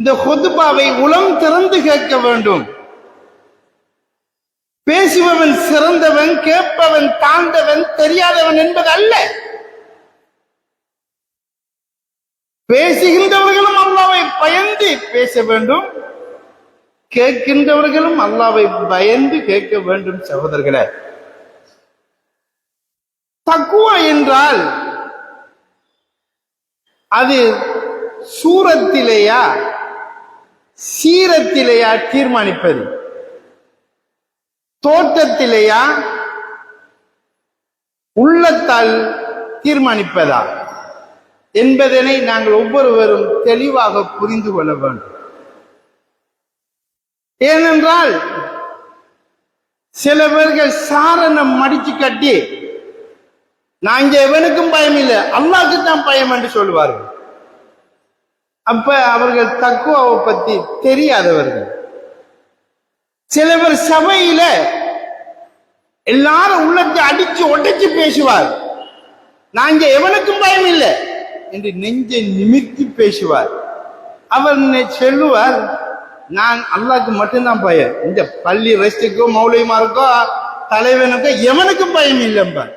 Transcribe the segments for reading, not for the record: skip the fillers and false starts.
இந்த ஹுத்பாவை உளம் திறந்து கேட்க வேண்டும். பேசுபவன் சிறந்தவன், கேட்பவன் தாழ்ந்தவன், தெரியாதவன் என்பது அல்ல. பேசுகின்றவர்களும் அல்லாஹ்வை பயந்து பேச வேண்டும், கேட்கின்றவர்களும் அல்லாஹ்வை பயந்து கேட்க வேண்டும். சகோதரர்களே, தக்வா என்றால் அது சூரத்திலேயா சீரத்திலேயா தீர்மானிப்பது, தோற்றத்திலேயா உள்ளத்தால் தீர்மானிப்பதா என்பதனை நாங்கள் ஒவ்வொருவரும் தெளிவாக புரிந்து கொள்ள வேண்டும். ஏனென்றால் சில பேர்கள் சாரணம் மடிச்சு கட்டி நான் இங்க எவனுக்கும் பயம் இல்லை, அல்லாஹ்க்கு தான் பயம் என்று சொல்லுவார்கள். அப்ப அவர்கள் தக்வாவை பத்தி தெரியாதவர்கள். சில பேர் சபையில எல்லாரும் உள்ளத்தை அடிச்சு உடைச்சு பேசுவார், நான் இங்க எவனுக்கும் பயம் இல்லை என்று நெஞ்சை நிமித்தி பேசுவார். அவர் சொல்லுவார், நான் அல்லாஹ்க்கு மட்டும்தான் பயம், இந்த பள்ளி ரெஸ்டுக்கோ மௌலிமாருக்கோ தலைவனுக்கோ எவனுக்கும் பயம் இல்லைம்பார்.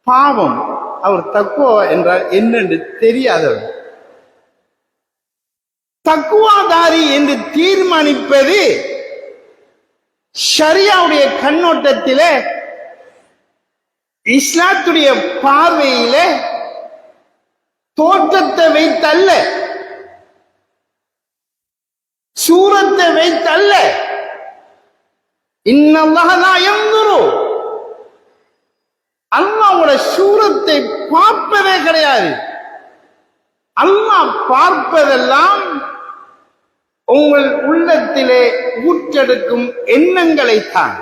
பாவம், அவர் தக்குவா என்றால் என்னென்று தெரியாதவர். தக்குவாதாரி என்று தீர்மானிப்பது ஷரியாவுடைய கண்ணோட்டத்திலே, இஸ்லாத்துடைய பார்வையிலே தோற்றத்தை வைத்தல்ல, சூரத்தை வைத்தல்ல. இன்னல்லாஹ் லா யன்துரு, அல்லாஹ்வுடைய சூரத்தை பார்ப்பதே கிடையாது. அல்லாஹ் பார்ப்பதெல்லாம் உங்கள் உள்ளத்திலே ஊற்றெடுக்கும் எண்ணங்களைத்தான்.